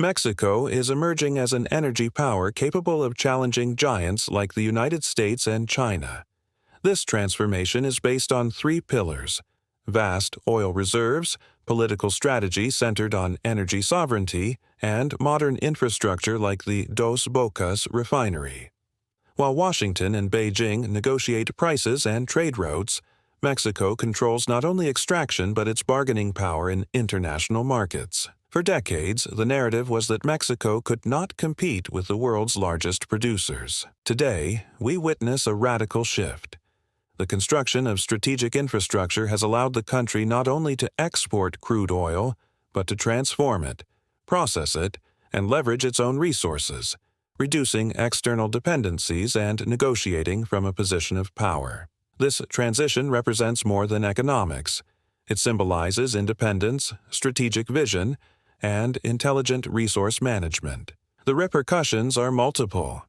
Mexico is emerging as an energy power capable of challenging giants like the United States and China. This transformation is based on three pillars: vast oil reserves, political strategy centered on energy sovereignty, and modern infrastructure like the Dos Bocas refinery. While Washington and Beijing negotiate prices and trade routes, Mexico controls not only extraction but its bargaining power in international markets. For decades, the narrative was that Mexico could not compete with the world's largest producers. Today, we witness a radical shift. The construction of strategic infrastructure has allowed the country not only to export crude oil, but to transform it, process it, and leverage its own resources, reducing external dependencies and negotiating from a position of power. This transition represents more than economics. It symbolizes independence, strategic vision, and intelligent resource management. The repercussions are multiple.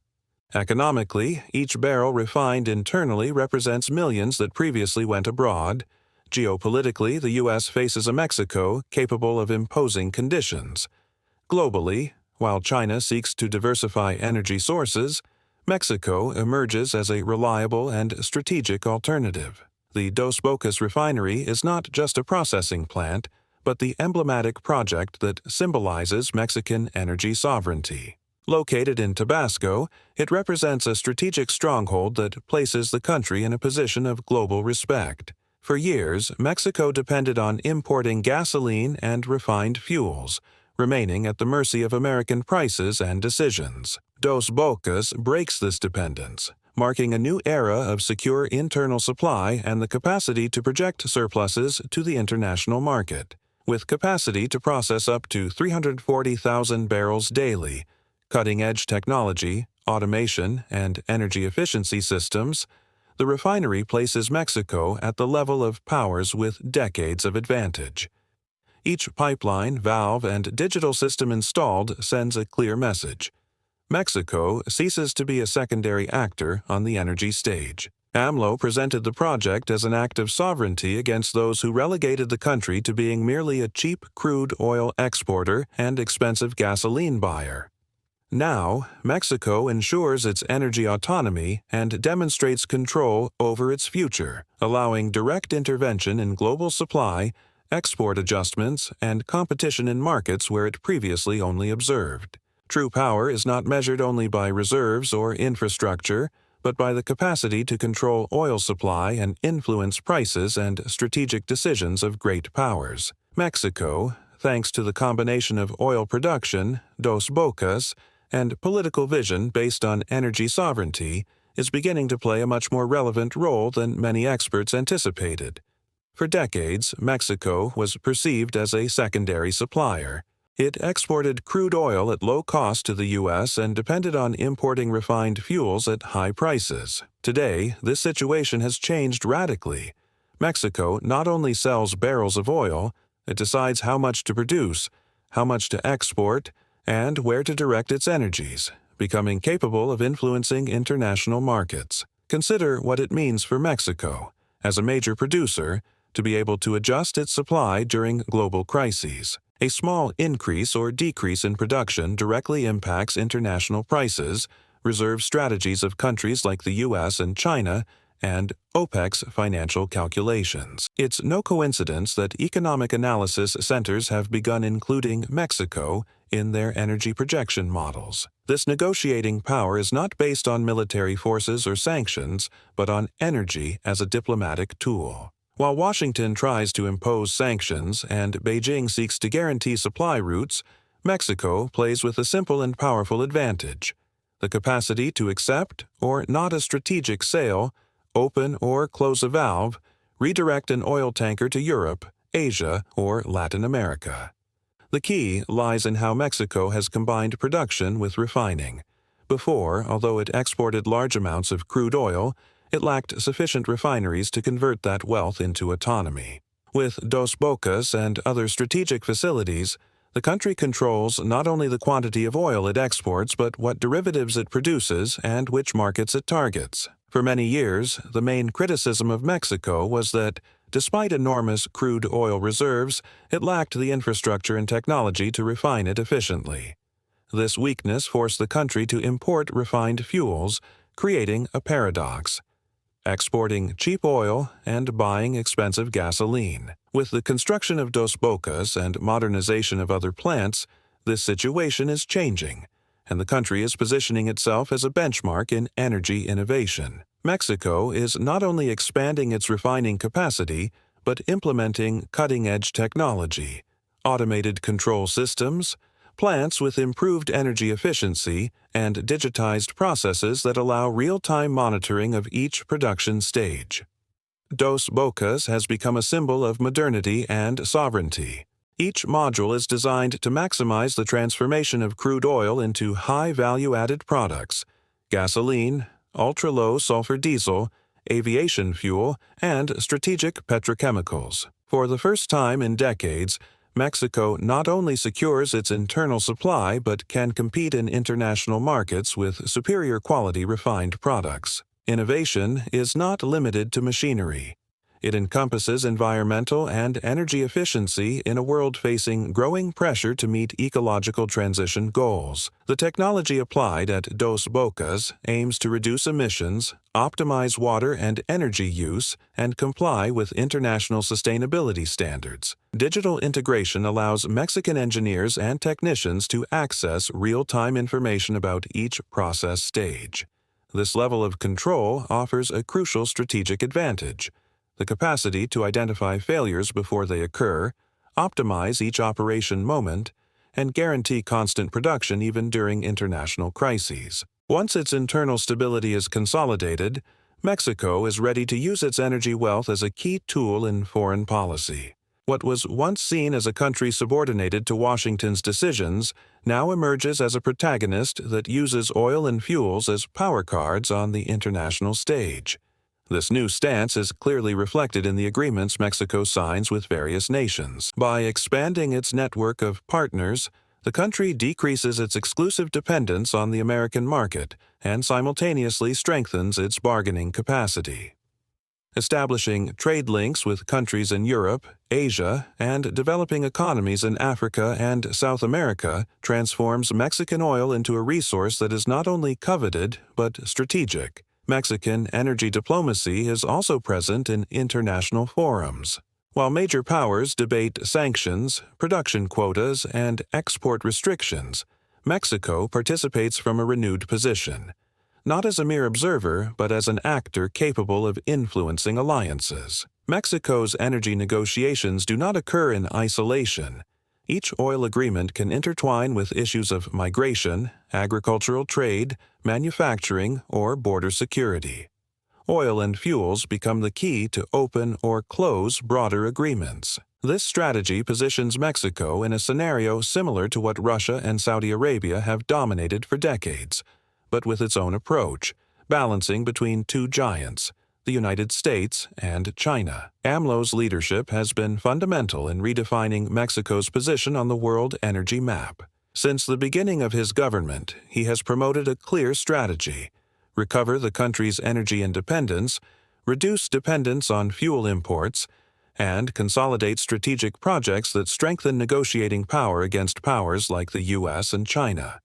Economically, each barrel refined internally represents millions that previously went abroad. Geopolitically, the U.S. faces a Mexico capable of imposing conditions. Globally, while China seeks to diversify energy sources, Mexico emerges as a reliable and strategic alternative. The Dos Bocas refinery is not just a processing plant, but the emblematic project that symbolizes Mexican energy sovereignty. Located in Tabasco, it represents a strategic stronghold that places the country in a position of global respect. For years, Mexico depended on importing gasoline and refined fuels, remaining at the mercy of American prices and decisions. Dos Bocas breaks this dependence, marking a new era of secure internal supply and the capacity to project surpluses to the international market. With capacity to process up to 340,000 barrels daily, cutting-edge technology, automation, and energy efficiency systems, the refinery places Mexico at the level of powers with decades of advantage. Each pipeline, valve, and digital system installed sends a clear message. Mexico ceases to be a secondary actor on the energy stage. AMLO presented the project as an act of sovereignty against those who relegated the country to being merely a cheap crude oil exporter and expensive gasoline buyer. Now, Mexico ensures its energy autonomy and demonstrates control over its future, allowing direct intervention in global supply, export adjustments, and competition in markets where it previously only observed. True power is not measured only by reserves or infrastructure, but by the capacity to control oil supply and influence prices and strategic decisions of great powers. Mexico, thanks to the combination of oil production, Dos Bocas, and political vision based on energy sovereignty, is beginning to play a much more relevant role than many experts anticipated. For decades, Mexico was perceived as a secondary supplier. It exported crude oil at low cost to the U.S. and depended on importing refined fuels at high prices. Today, this situation has changed radically. Mexico not only sells barrels of oil, it decides how much to produce, how much to export, and where to direct its energies, becoming capable of influencing international markets. Consider what it means for Mexico, as a major producer, to be able to adjust its supply during global crises. A small increase or decrease in production directly impacts international prices, reserve strategies of countries like the U.S. and China, and OPEC's financial calculations. It's no coincidence that economic analysis centers have begun including Mexico in their energy projection models. This negotiating power is not based on military forces or sanctions, but on energy as a diplomatic tool. While Washington tries to impose sanctions and Beijing seeks to guarantee supply routes, Mexico plays with a simple and powerful advantage: the capacity to accept or not a strategic sale, open or close a valve, redirect an oil tanker to Europe, Asia, or Latin America. The key lies in how Mexico has combined production with refining. Before, although it exported large amounts of crude oil, it lacked sufficient refineries to convert that wealth into autonomy. With Dos Bocas and other strategic facilities, the country controls not only the quantity of oil it exports but what derivatives it produces and which markets it targets. For many years, the main criticism of Mexico was that, despite enormous crude oil reserves, it lacked the infrastructure and technology to refine it efficiently. This weakness forced the country to import refined fuels, creating a paradox: exporting cheap oil and buying expensive gasoline. With the construction of Dos Bocas and modernization of other plants, this situation is changing, and the country is positioning itself as a benchmark in energy innovation. Mexico is not only expanding its refining capacity, but implementing cutting-edge technology, automated control systems, plants with improved energy efficiency, and digitized processes that allow real-time monitoring of each production stage. Dos Bocas has become a symbol of modernity and sovereignty. Each module is designed to maximize the transformation of crude oil into high value-added products: gasoline, ultra-low sulfur diesel, aviation fuel, and strategic petrochemicals. For the first time in decades, Mexico not only secures its internal supply but can compete in international markets with superior quality refined products. Innovation is not limited to machinery. It encompasses environmental and energy efficiency in a world facing growing pressure to meet ecological transition goals. The technology applied at Dos Bocas aims to reduce emissions, optimize water and energy use, and comply with international sustainability standards. Digital integration allows Mexican engineers and technicians to access real-time information about each process stage. This level of control offers a crucial strategic advantage: the capacity to identify failures before they occur, optimize each operation moment, and guarantee constant production even during international crises. Once its internal stability is consolidated, Mexico is ready to use its energy wealth as a key tool in foreign policy. What was once seen as a country subordinated to Washington's decisions now emerges as a protagonist that uses oil and fuels as power cards on the international stage. This new stance is clearly reflected in the agreements Mexico signs with various nations. By expanding its network of partners, the country decreases its exclusive dependence on the American market and simultaneously strengthens its bargaining capacity. Establishing trade links with countries in Europe, Asia, and developing economies in Africa and South America transforms Mexican oil into a resource that is not only coveted but strategic. Mexican energy diplomacy is also present in international forums. While major powers debate sanctions, production quotas, and export restrictions, Mexico participates from a renewed position, not as a mere observer, but as an actor capable of influencing alliances. Mexico's energy negotiations do not occur in isolation. Each oil agreement can intertwine with issues of migration, agricultural trade, manufacturing, or border security. Oil and fuels become the key to open or close broader agreements. This strategy positions Mexico in a scenario similar to what Russia and Saudi Arabia have dominated for decades, but with its own approach, balancing between two giants, the United States and China. AMLO's leadership has been fundamental in redefining Mexico's position on the world energy map. Since the beginning of his government, he has promoted a clear strategy: recover the country's energy independence, reduce dependence on fuel imports, and consolidate strategic projects that strengthen negotiating power against powers like the U.S. and China.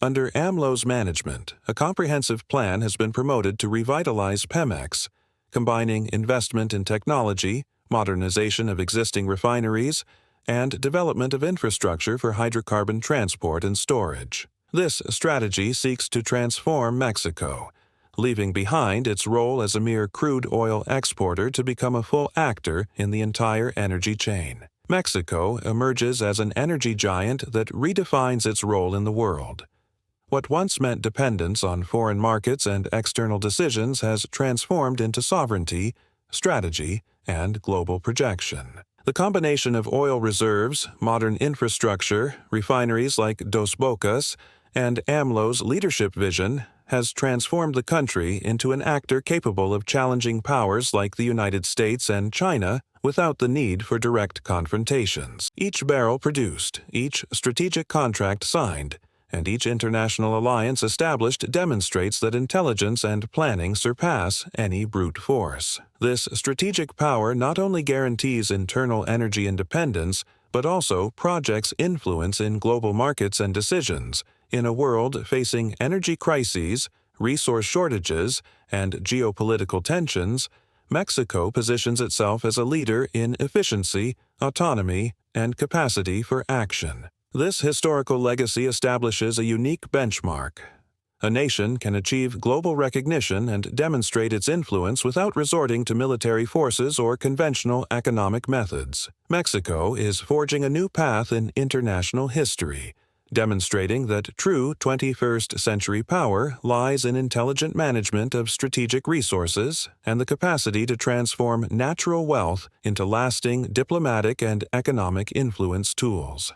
Under AMLO's management, a comprehensive plan has been promoted to revitalize Pemex, combining investment in technology, modernization of existing refineries, and development of infrastructure for hydrocarbon transport and storage. This strategy seeks to transform Mexico, leaving behind its role as a mere crude oil exporter to become a full actor in the entire energy chain. Mexico emerges as an energy giant that redefines its role in the world. What once meant dependence on foreign markets and external decisions has transformed into sovereignty, strategy, and global projection. The combination of oil reserves, modern infrastructure, refineries like Dos Bocas, and AMLO's leadership vision has transformed the country into an actor capable of challenging powers like the United States and China without the need for direct confrontations. Each barrel produced, each strategic contract signed, and each international alliance established demonstrates that intelligence and planning surpass any brute force. This strategic power not only guarantees internal energy independence, but also projects influence in global markets and decisions, In a world facing energy crises, resource shortages, and geopolitical tensions, Mexico positions itself as a leader in efficiency, autonomy, and capacity for action. This historical legacy establishes a unique benchmark. A nation can achieve global recognition and demonstrate its influence without resorting to military forces or conventional economic methods. Mexico is forging a new path in international history, demonstrating that true 21st century power lies in intelligent management of strategic resources and the capacity to transform natural wealth into lasting diplomatic and economic influence tools.